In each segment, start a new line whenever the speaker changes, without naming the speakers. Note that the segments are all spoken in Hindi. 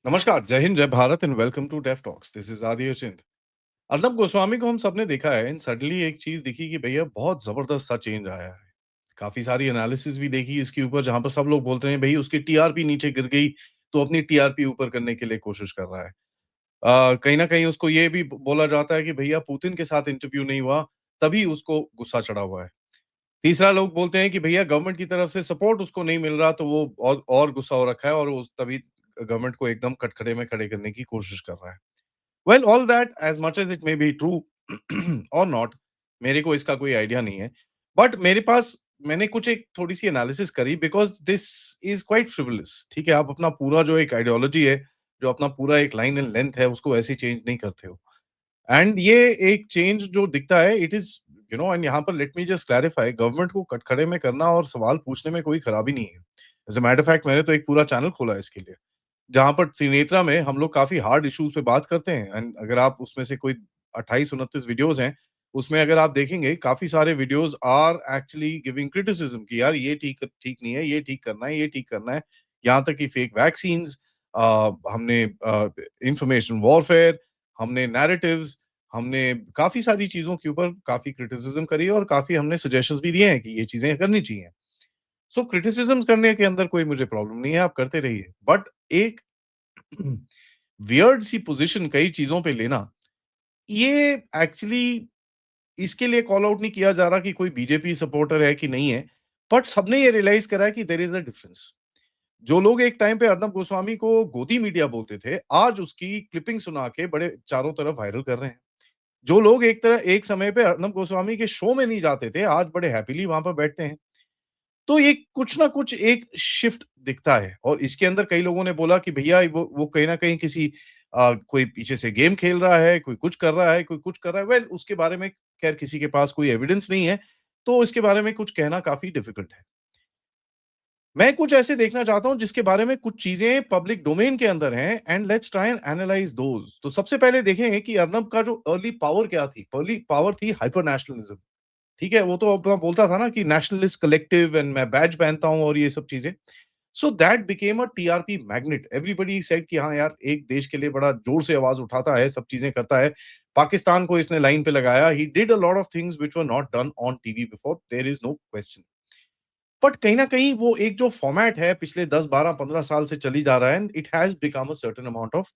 नमस्कार, जय हिंद, जय Bharat and welcome to def talks. This is Aadi Achint. Arnab Goswami को हम सबने देखा है एंड सडनली एक चीज़ दिखी कि भैया बहुत ज़बरदस्त सा चेंज आया है। काफ़ी सारी एनालिसिस भी देखी इसके ऊपर जहाँ पर सब लोग बोलते हैं भई उसकी टीआरपी नीचे गिर गई, तो अपनी टीआरपी ऊपर करने के लिए कोशिश कर रहा है। कहीं न कहीं उसको ये भी ब बोला जाता है कि भैया पुतिन के साथ इंटरव्यू नहीं हुआ, तभी उसको गुस्सा चढ़ा हुआ है। तीसरा लोग बोलते हैं कि भैया गवर्नमेंट की तरफ से सपोर्ट उसको नहीं मिल रहा, तो वो और गुस्सा हो रखा है और उस तभी गवर्नमेंट को एकदम कटघरे में खड़े करने की कोशिश कर रहा है। Well all that as much as it may be true और नॉट, मेरे को इसका कोई आइडिया नहीं है। बट मेरे पास मैंने कुछ एक थोड़ी-सी एनालिसिस करी because this is quite frivolous. ठीक है, आप अपना पूरा जो एक आइडियोलॉजी है, जो अपना पूरा एक लाइन एंड लेंथ है, उसको ऐसे चेंज नहीं करते हो। एंड ये एक चेंज जो दिखता है इट इज़ एंड यहाँ पर let me just clarify, government को कटघरे में करना और सवाल पूछने में कोई खराबी नहीं है। As a matter of fact मैंने तो एक पूरा चैनल खोला है इसके लिए। जहाँ पर त्रिनेत्रा में हम लोग काफ़ी हार्ड इश्यूज़ पे बात करते हैं एंड अगर आप उसमें से कोई 28-29 वीडियोज़ हैं, उसमें अगर आप देखेंगे काफ़ी सारे videos are actually giving criticism कि यार ये ठीक ठीक नहीं है, ये ठीक करना है, ये ठीक करना है। यहाँ तक कि फेक वैक्सीन्स, हमने इन्फॉर्मेशन वॉरफेयर, हमने नैरेटिव्स, हमने काफ़ी सारी चीज़ों के ऊपर काफ़ी क्रिटिसिज़्म करी है और काफ़ी हमने सजेशंस भी दिए हैं कि ये चीज़ें करनी चाहिए। सो क्रिटिसिज़्म्स करने के अंदर कोई मुझे प्रॉब्लम नहीं है, आप करते रहिए। बट एक वियर्ड सी पोज़ीशन कई चीज़ों पे लेना, ये एक्चुअली इसके लिए कॉल आउट नहीं किया जा रहा कि कोई बीजेपी सपोर्टर है कि नहीं है, बट सबने ये रियलाइज़ करा है कि देयर इज़ अ डिफरेंस। जो लोग एक टाइम पे अर्नब गोस्वामी को गोदी मीडिया बोलते थे, आज उसकी क्लिपिंग सुना के बड़े चारों तरफ वायरल कर रहे हैं। जो लोग एक समय पे अर्नब गोस्वामी के शो में नहीं जाते थे, आज बड़े हैपीली वहाँ पर बैठते हैं। तो ये कुछ ना कुछ एक शिफ्ट दिखता है और इसके अंदर कई लोगों ने बोला कि भैया वो कहीं न कहीं किसी कोई पीछे से गेम खेल रहा है, कोई कुछ कर रहा है, कोई कुछ कर रहा है। वेल उसके बारे में खैर किसी के पास कोई एविडेंस नहीं है, तो इसके बारे में कुछ कहना काफ़ी डिफिकल्ट है। मैं कुछ ऐसे देखना चाहता हूँ जिसके बारे में कुछ चीज़ें पब्लिक डोमेन के अंदर हैं and let's try and analyse those. तो सबसे पहले देखें कि अर्नब का जो अर्ली पावर क्या थी? अर्ली पावर थी हाइपर नेशनलिज़्म। ठीक है? वो तो अपना बोलता था ना कि नेशनलिस्ट कलेक्टिव एंड मैं बैज पहनता हूँ और ये सब चीज़ें। So that became a TRP magnet. Everybody said कि हाँ यार, एक देश के लिए बड़ा जोर से आवाज़ उठाता है, सब चीज़ें करता है। पाकिस्तान को इसने लाइन पे लगाया। He did a lot of things which were not done on TV before, there is no question. But कहीं न कहीं वो एक जो फॉर्मेट है पिछले 10, 12, 15 साल से चली जा रहा है and it has become a certain amount of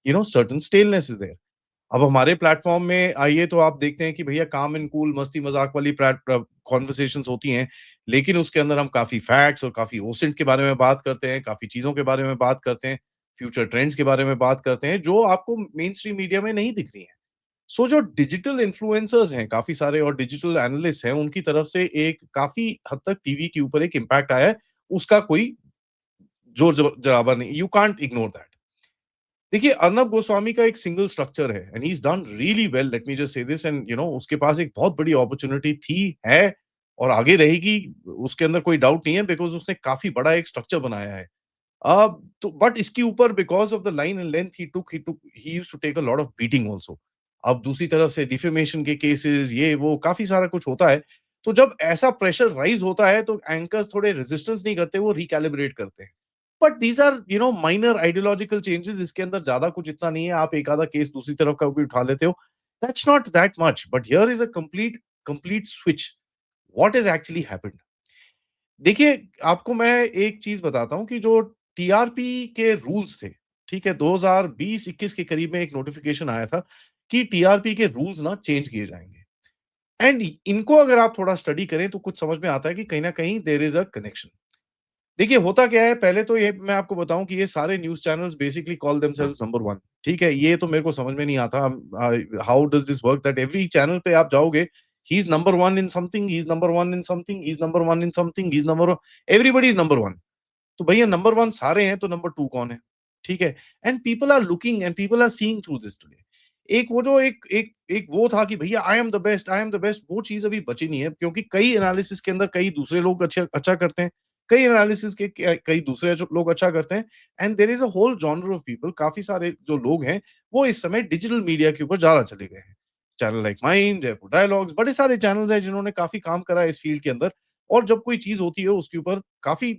certain staleness is there. अब हमारे प्लेटफ़ॉर्म में आइए तो आप देखते हैं कि भैया काम एंड कूल मस्ती-मज़ाक वाली कन्वर्सेशंस होती हैं, लेकिन उसके अंदर हम काफ़ी फैक्ट्स और काफ़ी ओसेंट के बारे में बात करते हैं, काफ़ी चीज़ों के बारे में बात करते हैं, फ्यूचर ट्रेंड्स के बारे में बात करते हैं, जो आपको मेन स्ट्रीम मीडिया में नहीं दिख रही हैं। सो जो डिजिटल इन्फ्लुएंसर्स हैं काफ़ी सारे और डिजिटल एनालिस्ट हैं, उनकी तरफ से एक काफ़ी हद तक टीवी के ऊपर एक इम्पैक्ट आया है, उसका कोई जोर जराबर नहीं, यू कांट इग्नोर दैट। देखिए, अर्नब गोस्वामी का एक सिंगल स्ट्रक्चर है and he is done really well, late me just say this and उसके पास एक बहुत बड़ी अपॉर्च्युनिटी थी, है और आगे रहेगी, उसके अंदर कोई डाउट नहीं है बिकॉज़ उसने काफ़ी बड़ा एक स्ट्रक्चर बनाया है। तो बट इसके ऊपर because of the line and length he used to take a lot of beating also. अब दूसरी तरफ से डिफेमेशन के केसेस ये वो काफ़ी सारा कुछ होता है। तो जब ऐसा प्रेशर राइज़ होता है तो एंकर्स थोड़े रेजिस्टेंस नहीं करते, वो रिकैलिब्रेट करते हैं। But these are minor ideological changes, इसके अंदर ज़्यादा कुछ इतना नहीं है, आप एक आधा केस दूसरी तरफ का भी उठा लेते हो। That's not that much, but here is a complete switch. What has actually happened? देखिए, आपको मैं एक चीज़ बताता हूँ कि जो टीआरपी के रूल्स थे, ठीक है? 2020-21 के करीब में एक नोटिफ़िकेशन आया था कि टीआरपी के रूल्स ना चेंज किए जाएँगे एंड इनको अगर आप थोड़ा स्टडी करें तो कुछ समझ में आता है कि कहीं न कहीं देयर इज़ अ कनेक्शन। देखिए, होता क्या है, पहले तो ये मैं आपको बताऊँ कि ये सारे news channels basically call themselves number 1, ठीक है? ये तो मेरे को समझ में नहीं आता how does this work that every channel पे आप जाओगे, he is number 1 in something, he is number 1 in something, he is number 1 in something, he is number everybody is number 1। तो भैया नंबर 1 सारे हैं, तो नंबर 2 कौन है? ठीक है? And people are looking and people are seeing through this today. एक वो जो एक एक एक वो था कि भैया आई एम द बेस्ट, वो चीज़ अभी बची नहीं है क्योंकि कई एनालिसिस के अंदर कई दूसरे लोग अच्छा करते हैं, कई एनालिसिस के कई दूसरे जो लोग अच्छा करते हैं and there is a whole genre of people, काफ़ी सारे जो लोग हैं, वो इस समय डिजिटल मीडिया के ऊपर ज़्यादा चले गए हैं। Channel like mine, Jaipur dialogues, बड़े सारे चैनल्स हैं जिन्होंने काफ़ी काम करा है इस फील्ड के अंदर और जब कोई चीज़ होती है उसके ऊपर काफ़ी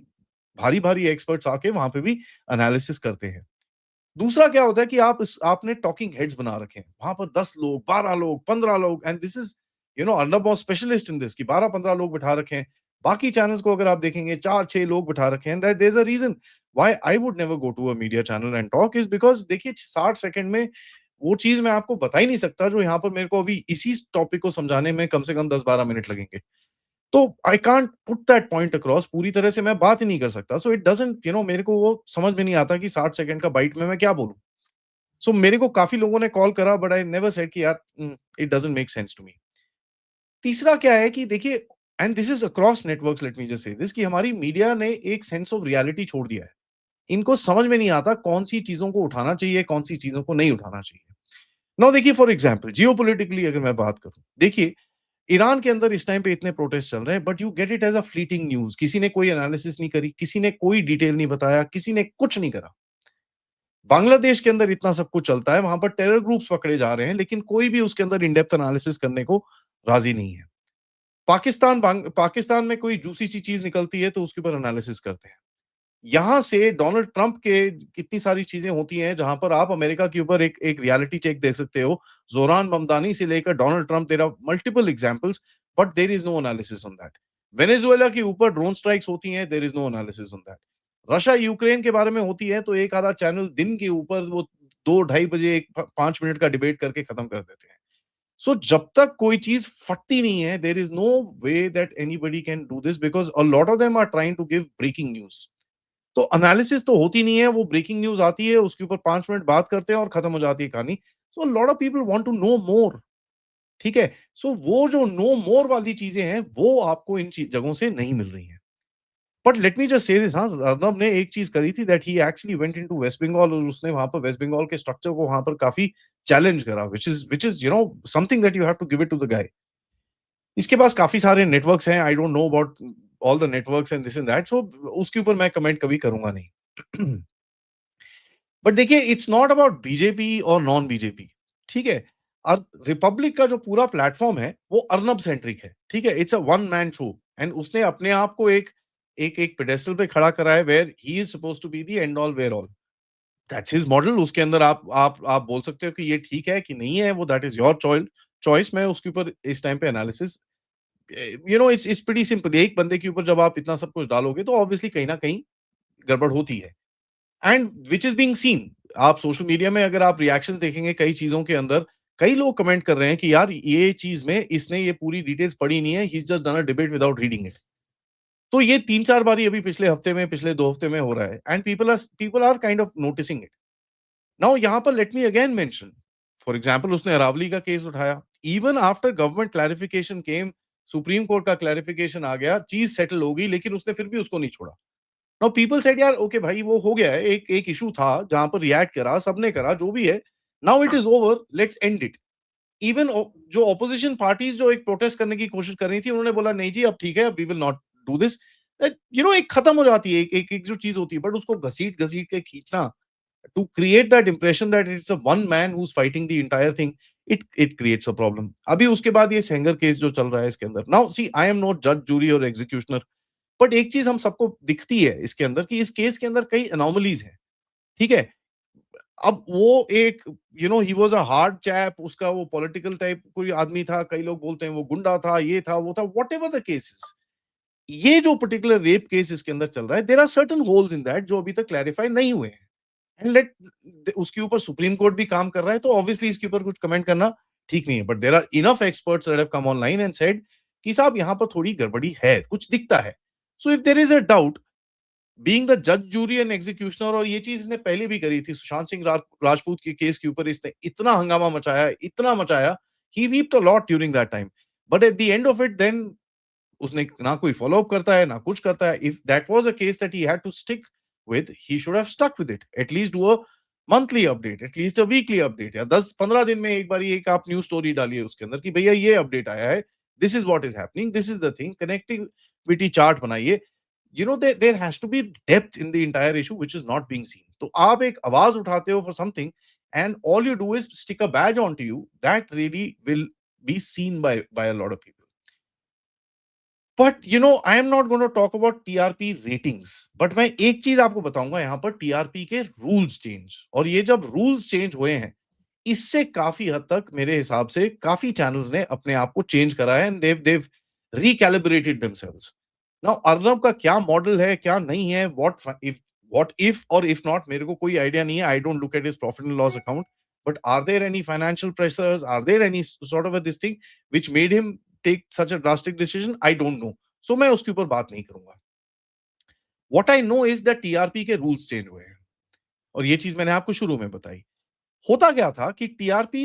भारी-भारी एक्सपर्ट्स आके वहाँ पे भी एनालिसिस करते हैं। दूसरा क्या होता है कि आपने टॉकिंग हेड्स बना रखे हैं। वहाँ पर 10 लोग, 12 लोग, 15 लोग and this is Arnab was specialist in this कि 12-15 लोग बिठा रखे हैं। बाकी चैनल्स को अगर आप देखेंगे 4-6 लोग बिठा रखे हैं that there is a reason why I would never go to a media channel and talk is because देखिए 60 सेकंड में वो चीज़ मैं आपको बता ही नहीं सकता जो यहाँ पर मेरे को अभी इसी टॉपिक को समझाने में कम से कम 10-12 मिनट लगेंगे। तो I can't put that point across पूरी तरह से मैं बात ही नहीं कर सकता। सो इट डज़न्ट मेरे को वो समझ में नहीं आता कि 60 सेकंड का बाइट में मैं क्या बोलूँ? सो मेरे को काफ़ी लोगों ने कॉल करा बट आई नेवर सेड कि यार it doesn't make sense to me. तीसरा क्या है कि देखिए and this is across networks let me just say this कि हमारी मीडिया ने एक सेंस ऑफ रियलिटी छोड़ दिया है। इनको समझ में नहीं आता कौन-सी चीज़ों को उठाना चाहिए, कौन-सी चीज़ों को नहीं उठाना चाहिए। नाउ देखिए फॉर एग्ज़ाम्पल जियोपॉलिटिकली अगर मैं बात करूँ, देखिए ईरान के अंदर इस टाइम पे इतने प्रोटेस्ट चल रहे हैं but you get it as a fleeting news किसी ने कोई एनालिसिस नहीं करी, किसी ने कोई डिटेल नहीं बताया, किसी ने कुछ नहीं करा। बांग्लादेश के अंदर इतना सब कुछ चलता है, वहाँ पर टेरर ग्रुप्स पकड़े जा रहे हैं, लेकिन कोई भी उसके अंदर इन डेप्थ एनालिसिस करने को राज़ी नहीं है। पाकिस्तान में कोई जूसी सी चीज़ निकलती है तो उसके ऊपर एनालिसिस करते हैं। यहाँ से डोनाल्ड ट्रम्प के कितनी सारी चीज़ें होती हैं, जहाँ पर आप अमेरिका के ऊपर एक एक रियलिटी चेक देख सकते हो। ज़ोरान ममदानी से लेकर Donald Trump there are multiple examples but there is no analysis on that. Venezuela के ऊपर ड्रोन स्ट्राइक्स होती हैं, there is no analysis on that. Russia Ukraine के बारे में होती है तो एक आधा चैनल दिन के ऊपर वो 2 ढाई बजे एक 5 मिनट का डिबेट करके खत्म कर देते हैं। सो जब तक कोई चीज़ फटती नहीं है, there is no way that anybody can do this because a lot of them are trying to give breaking news. तो एनालिसिस तो होती नहीं है, वो ब्रेकिंग न्यूज़ आती है, उसके ऊपर 5 मिनट बात करते हैं और खत्म हो जाती है कहानी। So a lot of people want to know more, ठीक है? सो वो जो नो मोर वाली चीज़ें हैं, वो आपको इन जगहों से नहीं मिल रही हैं। But let me just say this हाँ, अर्नब ने एक चीज़ करी थी that he actually went into West Bengal और उसने वहाँ पर वेस्ट बंगाल के स्ट्रक्चर को वहाँ पर काफ़ी चैलेंज करा which is something that you have to give it to the guy. इसके पास काफ़ी सारे नेटवर्क्स हैं, I don't know about all the networks and this and that so उसके ऊपर मैं कमेंट कभी करूँगा नहीं। बट देखिए इट्स नॉट अबाउट बीजेपी और नॉन बीजेपी, ठीक है? रिपब्लिक का जो पूरा प्लेटफ़ॉर्म है, वो अर्नब सेंट्रिक है, ठीक है? It's a one man show and उसने अपने आप को एक एक एक पेडेस्टल पे खड़ा करा है where he is supposed to be the end all where all. That's his model उसके अंदर आप बोल सकते हो कि ये ठीक है कि नहीं है, वो दैट इज़ योर चॉइस मैं उसके ऊपर इस टाइम पे एनालिसिस इट्स प्रीटी सिंपल एक बंदे के ऊपर जब आप इतना सब कुछ डालोगे तो ऑब्वियसली कहीं न कहीं गड़बड़ होती है। And which is being seen आप सोशल मीडिया में अगर आप रिएक्शंस देखेंगे कई चीज़ों के अंदर, कई लोग कमेंट कर रहे हैं कि यार ये चीज़ में इसने ये पूरी डिटेल्स पढ़ी नहीं है, he is just done a debate without reading it. तो ये 3-4 बारी अभी पिछले हफ्ते में, पिछले 2 हफ्ते में हो रहा है and people are kind of noticing it. Now यहाँ पर let me again mention for example उसने अरावली का केस उठाया। Even after government clarification came, supreme court का क्लैरिफिकेशन आ गया, चीज़ सेटल हो गई लेकिन उसने फिर भी उसको नहीं छोड़ा। नाउ पीपल सेड यार ओके भाई वो हो गया है, एक एक इश्यू था जहाँ पर रिएक्ट करा, सबने करा, जो भी है, now it is over, let's end it. Even जो ऑपोजिशन पार्टीज़ जो एक प्रोटेस्ट करने की कोशिश कर रही थी, उन्होंने बोला नहीं जी अब ठीक है, अब we will not do this. एक खत्म हो जाती है, एक जो चीज़ होती है, बट उसको घसीट-घसीट के खींचना to create that impression that it's a one man who's fighting the entire thing, it creates a problem। अभी उसके बाद ये सेंगर केस जो चल रहा है इसके अंदर, now see I am not जज, जूरी और एग्जीक्यूशनर, बट एक चीज हम सबको दिखती है इसके अंदर कि इस केस के अंदर कई एनोमलीज हैं, ठीक है? अब वो एक he was a hard chap, उसका वो पॉलिटिकल टाइप कोई आदमी था, कई लोग बोलते हैं वो गुंडा था, ये था, वो था, व्हाटएवर द केसेस। ये जो पर्टिकुलर रेप केस इसके अंदर चल रहा है, there are certain holes in that जो अभी तक क्लैरिफाई नहीं हुए हैं। एंड उसके ऊपर सुप्रीम कोर्ट भी काम कर रहा है तो ऑब्वियसली इसके ऊपर कुछ कमेंट करना ठीक नहीं है, but there are enough experts that have come online and said कि साहब यहाँ पर थोड़ी गड़बड़ी है, कुछ दिखता है। So if there is a doubt, being the जज, जूरी एंड एग्जीक्यूशनर, और ये चीज इसने पहले भी करी थी सुशांत सिंह राजपूत के केस के ऊपर, इसने इतना हंगामा मचाया, इतना मचाया, he weeped a lot during that time, but at the end of it then उसने ना कोई फ़ॉलो अप करता है, ना कुछ करता है। If that was a case that he had to stick with, he should have stuck with it. At least do a monthly update, at least a weekly update, या 10-15 दिन में एक बारी एक आप न्यूज़ स्टोरी डालिए उसके अंदर कि भैया ये अपडेट आया है, this is what is happening, this is the thing, connectivity chart बनाइए। There has to be depth in the entire issue which is not being seen. तो आप एक आवाज़ उठाते हो for something and all you do is stick a badge on to you, that really will be seen by a lot of people. But I am not gonna talk about TRP ratings, but मैं एक चीज आपको बताऊंगा यहाँ पर, टीआरपी के रूल्स चेंज, और ये जब रूल्स चेंज हुए हैं, इससे काफी हद तक मेरे हिसाब से काफी चैनल्स ने अपने आप को चेंज करा है, and they've recalibrated themselves. Now Arnab का क्या मॉडल है, क्या नहीं है, व्हाट इफ और इफ नॉट, मेरे को कोई आइडिया नहीं है। I don't look at his profit and loss account, but are there any financial pressures, are there any sort of a this thing which made him take such a drastic decision? I don't know, so मैं उसके ऊपर बात नहीं करूंगा। What I know is that TRP के रूल्स चेंज हुए हैं, और ये चीज मैंने आपको शुरू में बताई। होता क्या था कि टीआरपी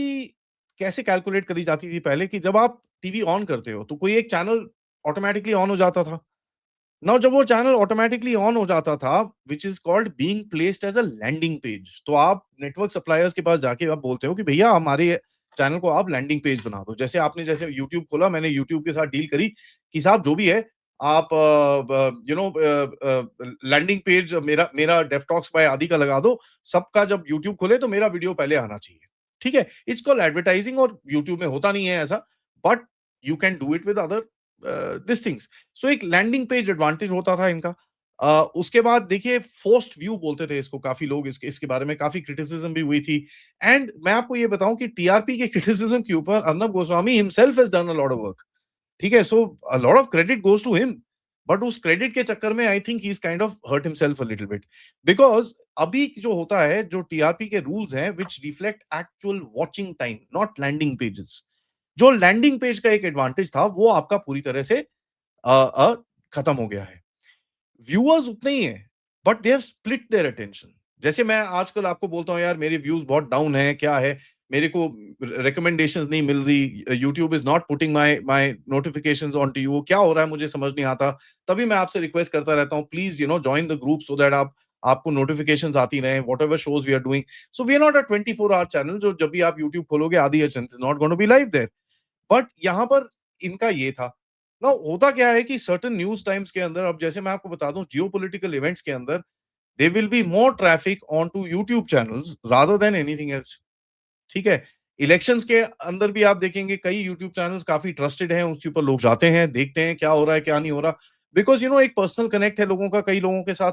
कैसे कैलकुलेट करी जाती थी पहले, कि जब आप टीवी ऑन करते हो तो कोई एक चैनल ऑटोमेटिकली ऑन हो जाता था। नाउ जब वो चैनल ऑटोमेटिकली ऑन हो जाता था, which is called being placed as a landing page, तो आप नेटवर्क सप्लायर्स के पास जाके आप बोलते हो कि भैया हमारे चैनल को आप लैंडिंग पेज बना दो। जैसे आपने जैसे यूट्यूब खोला, मैंने यूट्यूब के साथ डील करी कि साहब जो भी है, आप लैंडिंग पेज मेरा मेरा डेफटॉक्स बाय आदि का लगा दो, सबका जब यूट्यूब खोले तो मेरा वीडियो पहले आना चाहिए। ठीक है, इट्स कॉल्ड एडवर्टाइजिंग, और यूट्यूब में होता नहीं है ऐसा, but you can do it with other this things. So एक लैंडिंग पेज एडवांटेज होता था इनका। उसके बाद देखिए, फोर्स्ड व्यू बोलते थे इसको काफी लोग, इसके इसके बारे में काफी क्रिटिसिज्म भी हुई थी। एंड मैं आपको ये बताऊं कि टीआरपी के क्रिटिसिज्म के ऊपर Arnab Goswami himself has done a lot of work. ठीक है, so a lot of credit goes to him, but उस क्रेडिट के चक्कर में I think he is kind of hurt himself a little bit, because अभी जो होता है, जो टीआरपी के रूल्स हैं which reflect actual watching time, not landing pages. जो लैंडिंग पेज का एक एडवांटेज था वो आपका पूरी तरह से खत्म हो गया है। व्यूअर्स उतने ही हैं, but they have split their attention. जैसे मैं आजकल आपको बोलता हूँ, यार मेरे व्यूज बहुत डाउन है, क्या है, मेरे को रिकमेंडेशंस नहीं मिल रही, YouTube is not putting my my notifications on to you, क्या हो रहा है मुझे समझ नहीं आता। तभी मैं आपसे रिक्वेस्ट करता रहता हूँ, please join the group, so that आप आपको नोटिफिकेशंस आती रहे, whatever shows we are doing. So we are not a 24 hour channel, जो जब भी आप यूट्यूब खोलोगे Aadi is not going to be live there. But यहाँ पर इनका ये था ना, होता क्या है कि सर्टेन न्यूज टाइम्स के अंदर, अब जैसे मैं आपको बता दूं, जियोपॉलिटिकल इवेंट्स के अंदर they will be more traffic on to YouTube channels rather than anything else. ठीक है, इलेक्शंस के अंदर भी आप देखेंगे कई यूट्यूब चैनल्स काफी ट्रस्टेड हैं, उसके ऊपर लोग जाते हैं, देखते हैं क्या हो रहा है क्या नहीं हो रहा, बिकॉज एक पर्सनल कनेक्ट है लोगों का कई लोगों के साथ।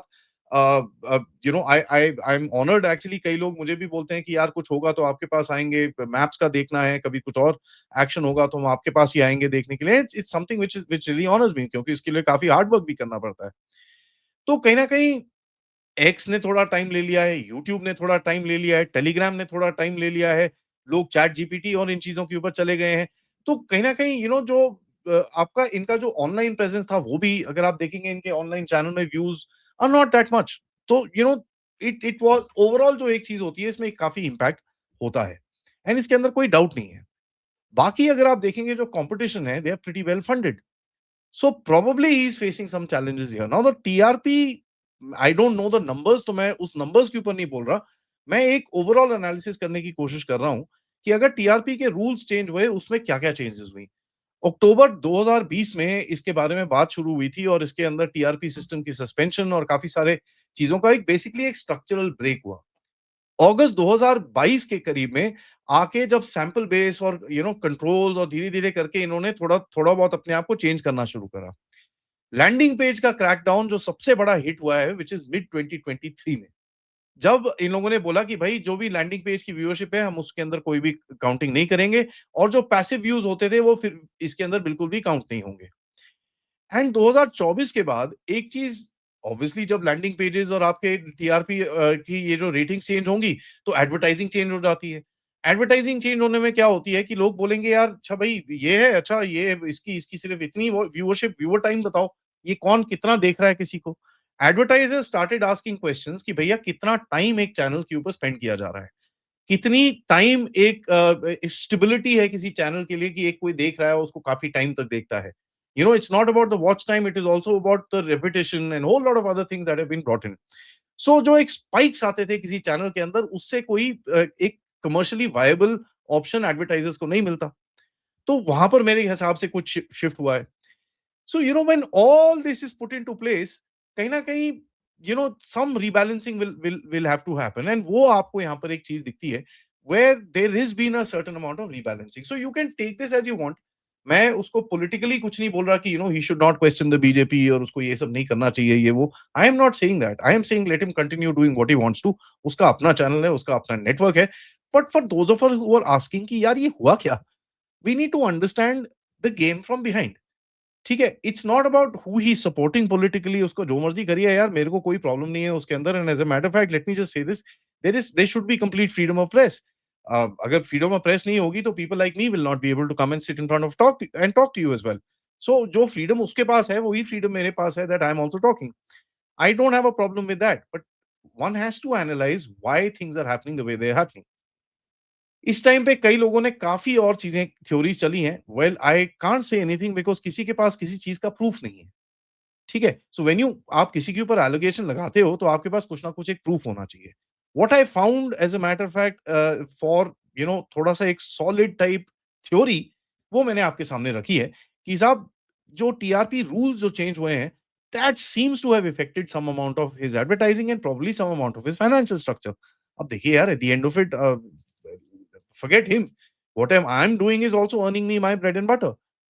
आई आई आई एम ऑनर्ड एक्चुअली, कई लोग मुझे भी बोलते हैं कि यार कुछ होगा तो आपके पास आएंगे, मैप्स का देखना है, कभी कुछ और एक्शन होगा तो हम आपके पास ही आएंगे देखने के लिए। It's something which really honours me, क्योंकि इसके लिए काफी हार्ड वर्क भी करना पड़ता है। तो कहीं ना कहीं एक्स ने थोड़ा टाइम ले लिया है, यूट्यूब ने थोड़ा टाइम ले लिया है, टेलीग्राम ने थोड़ा टाइम ले लिया है, लोग चैट जीपीटी और इन चीजों के ऊपर चले गए हैं। तो कहीं ना कहीं जो आपका इनका जो ऑनलाइन प्रेजेंस था, वो भी अगर आप देखेंगे इनके ऑनलाइन चैनल में views are not that much. तो इट इट वाज ओवरऑल, जो एक चीज होती है इसमें काफी इम्पैक्ट होता है, एंड इसके अंदर कोई डाउट नहीं है। बाकी अगर आप देखेंगे जो कंपटीशन है, they are pretty well funded, so probably he is facing some challenges here. Now the TRP, I don't know the numbers, तो मैं उस numbers के ऊपर नहीं बोल रहा। मैं एक ओवरऑल एनालिसिस करने की कोशिश कर रहा हूं कि अगर टीआरपी के रूल्स चेंज हुए, उसमें क्या-क्या चेंजेस हुई। अक्टूबर 2020 में इसके बारे में बात शुरू हुई थी, और इसके अंदर टीआरपी सिस्टम की सस्पेंशन और काफी सारे चीजों का एक बेसिकली एक स्ट्रक्चरल ब्रेक हुआ। अगस्त 2022 के करीब में आके जब सैंपल बेस और कंट्रोल्स और धीरे-धीरे करके इन्होंने थोड़ा थोड़ा बहुत अपने आप को चेंज करना शुरू करा। लैंडिंग पेज का क्रैकडाउन जो सबसे बड़ा हिट हुआ है, व्हिच इज मिड 2023 में, जब इन लोगों ने बोला कि भाई जो भी लैंडिंग पेज की व्यूअरशिप है, हम उसके अंदर कोई भी काउंटिंग नहीं करेंगे, और जो पैसिव व्यूज होते थे वो फिर इसके अंदर बिल्कुल भी काउंट नहीं होंगे। एंड 2024 के बाद एक चीज, ऑब्वियसली जब लैंडिंग पेजेस और आपके टीआरपी की ये जो रेटिंग्स चेंज होंगी, तो एडवर्टाइजिंग चेंज हो जाती है। एडवर्टाइजिंग चेंज होने में क्या होती है कि लोग बोलेंगे, यार अच्छा भाई ये है, अच्छा ये इसकी इसकी सिर्फ इतनी व्यूअरशिप, व्यूअर टाइम बताओ, ये कौन कितना देख रहा है किसी को। एडवर्टाइजर स्टार्टेड आस्किंग क्वेश्चंस कि भैया कितना टाइम एक चैनल के ऊपर स्पेंड किया जा रहा है, कितनी टाइम एक स्टेबिलिटी है किसी चैनल के लिए, कि एक कोई देख रहा है उसको काफी टाइम तक देखता है। It's not about the watch time, it is also about the reputation and whole lot of other things that have been brought in. So जो एक स्पाइक्स आते थे किसी चैनल के अंदर, उससे कोई एक कमर्शियली वायबल ऑप्शन एडवर्टाइजर्स को नहीं मिलता। तो वहां पर मेरे हिसाब से कुछ शिफ्ट हुआ है। So, when all this is put into place, कहीं ना कहीं some rebalancing will have to happen, and वो आपको यहाँ पर एक चीज दिखती है where there has been a certain amount of rebalancing. So you can take this as you want. मैं उसको पॉलिटिकली कुछ नहीं बोल रहा कि he should not question the BJP और उसको ये सब नहीं करना चाहिए ये वो। I am not saying that. I am saying let him continue doing what he wants to. उसका अपना चैनल है, उसका अपना नेटवर्क है। But for those of us who are asking कि यार ये हुआ क्या? We need to understand the game from behind. ठीक है? It's not about who he is supporting politically, उसको जो मर्ज़ी करिए यार, मेरे को कोई प्रॉब्लम नहीं है उसके अंदर। And as a matter of fact let me just say this, there should be complete freedom of press. अगर फ्रीडम ऑफ प्रेस नहीं होगी तो people like me will not be able to come and sit in front of talk to you as well. So जो फ्रीडम उसके पास है, वही फ्रीडम मेरे पास है, that I am also talking. I don't have a problem with that, but one has to analyze why things are happening the way they are happening. इस टाइम पे कई लोगों ने काफ़ी और चीज़ें थ्योरीज़ चली हैं। Well I can't say anything because किसी के पास किसी चीज़ का प्रूफ नहीं है। ठीक है? सो व्हेन यू आप किसी के ऊपर एलिगेशन लगाते हो तो आपके पास कुछ ना कुछ एक प्रूफ होना चाहिए। What I found as a matter of fact for थोड़ा-सा एक सॉलिड टाइप थ्योरी, वो मैंने आपके सामने रखी है कि साहब जो टीआरपी रूल्स जो चेंज हुए हैं, that seems to have affected some amount of his advertising and probably some amount of his financial structure. अब देखिए यार, at the end of it forget him. What I'm doing is also earning me my bread and butter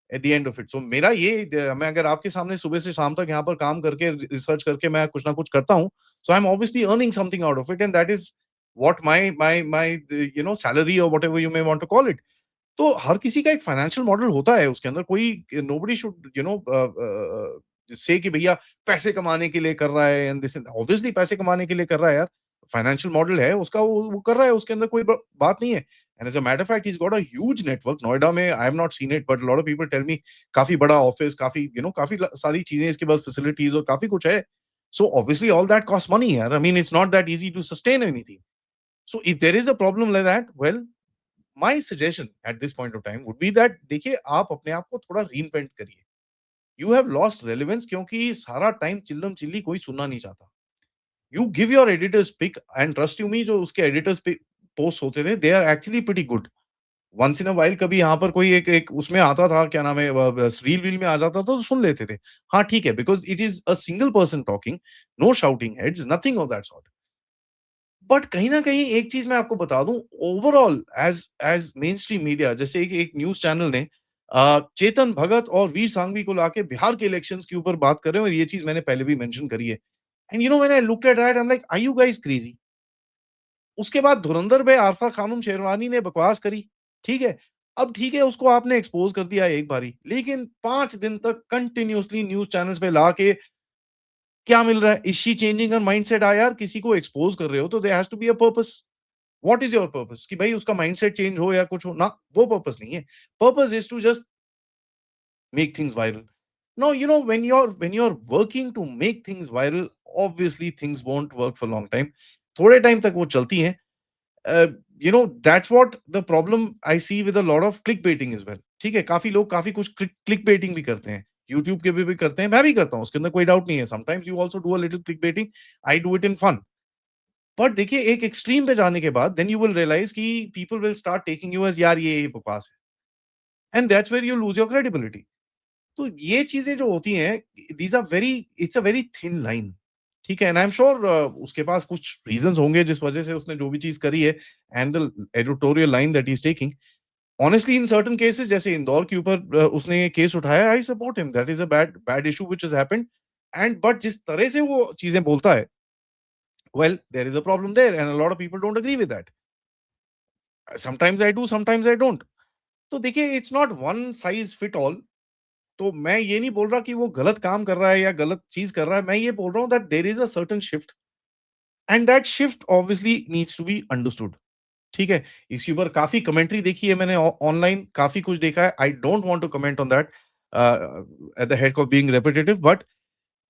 at the end of it. So मेरा ये मैं अगर आपके सामने सुबह से शाम तक यहाँ पर काम करके रिसर्च करके मैं कुछ ना कुछ करता हूँ, so I'm obviously earning something out of it and that is what my salary or whatever you may want to call it. तो हर किसी का एक फाइनेंशियल मॉडल होता है, उसके अंदर कोई नोबडी शुड से कि भैया पैसे कमाने के लिए कर रहा है एंड दिस ऑब्वियसली पैसे कमाने के लिए कर रहा है यार। फाइनेंशियल मॉडल है उसका, वो कर रहा है, उसके अंदर कोई बात नहीं है। And as a matter of fact he has got a huge network Noida में। I have not seen it but lot of people tell me काफ़ी बड़ा ऑफिस, काफ़ी काफ़ी सारी चीज़ें इसके पास फैसिलिटीज़ और काफ़ी कुछ है। So obviously all that cost money यार। I mean it's not that easy to sustain anything. So if there is a problem like that, well my suggestion at this point of time would be that देखिए आप अपने आप को थोड़ा रीइन्वेंट करिए। यू हैव लॉस्ट रेलेवेंस क्योंकि सारा टाइम चिल्लम-चिल्ली कोई सुनना नहीं चाहता। You give your editors pick and trust you me, जो उसके एडिटर्स पे पोस्ट होते थे, they are actually pretty good. Once in a while कभी यहाँ पर कोई एक एक उसमें आता था, क्या नाम है, रील-वील में आ जाता था तो सुन लेते थे। हाँ, ठीक है, because it is a single person talking, no shouting heads, nothing of that sort. But कहीं न कहीं एक चीज़ मैं आपको बता दूँ, overall as as mainstream media, जैसे एक एक न्यूज़ चैनल ने चेतन भगत और वीर सांघवी को लाके बिहार के इलेक्शंस के ऊपर बात कर रहे हैं और ये चीज़ मैंने पहले भी मेंशन करी है। And when I looked at that I am like, are you guys crazy? उसके बाद धुरंधर में आरफा खानम शेरवानी ने बकवास करी, ठीक है? अब ठीक है, उसको आपने एक्सपोज़ कर दिया एक बारी, लेकिन 5 दिन तक कंटिन्यूअसली न्यूज़ चैनल्स पे लाके क्या मिल रहा है? Is she changing her mindset? हाँ यार, किसी को एक्सपोज़ कर रहे हो तो there has to be a purpose. What is your purpose? कि भाई उसका माइंडसेट चेंज हो या कुछ हो ना, वो पर्पस नहीं है। Purpose is to just make things viral. Now, when you're working to make things viral, obviously things won't work for long time. थोड़े टाइम तक वो चलती हैं। That's what the problem I see with a lot of clickbaiting as well. ठीक है, काफ़ी लोग काफ़ी कुछ क्लिकबेटिंग भी करते हैं। यूट्यूब के भी करते हैं, मैं भी करता हूँ, उसके अंदर कोई डाउट नहीं है। Sometimes you also do a little clickbaiting, I do it in fun. But देखिए एक एक्सट्रीम पे जाने के बाद देन यू विल रियलाइज़ कि people will start taking you as यार ये बकवास है and that's where you lose your credibility. तो ये चीज़ें जो होती हैं, these are very it's a very thin line, ठीक है? एंड आई एम श्योर उसके पास कुछ रीज़न्स होंगे जिस वज़ह से उसने जो भी चीज़ करी है and the editorial line that he is taking. Honestly in certain cases जैसे इंदौर के ऊपर उसने ये केस उठाया, I support him, that is a bad bad issue which has happened and but जिस तरह से वो चीज़ें बोलता है, well there is a problem there and a lot of people don't agree with that. Sometimes I do, sometimes I don't. तो देखिए it's not one size fit all. तो मैं ये नहीं बोल रहा कि वो गलत काम कर रहा है या गलत चीज़ कर रहा है। मैं ये बोल रहा हूँ that there is a certain shift and that shift obviously needs to be understood. ठीक है? इसके ऊपर काफ़ी कमेंट्री देखी है मैंने ऑनलाइन, काफ़ी कुछ देखा है। I don't want to comment on that at the heck of being repetitive, but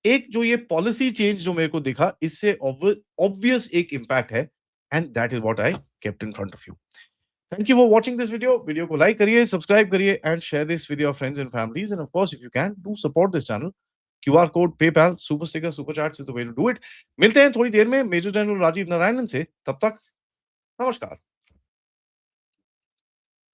एक जो ये पॉलिसी चेंज जो मेरे को दिखा, इससे ऑब्वियस एक इम्पैक्ट है and that is what I kept in front of you. Thank you for watching this video. Video को लाइक करिए, सब्सक्राइब करिए and share this with your friends and families and of course if you can do support this channel. QR code, PayPal, super sticker, super chats is the way to do it. मिलते हैं थोड़ी देर में मेजर जनरल राजीव नारायणन से। तब तक नमस्कार।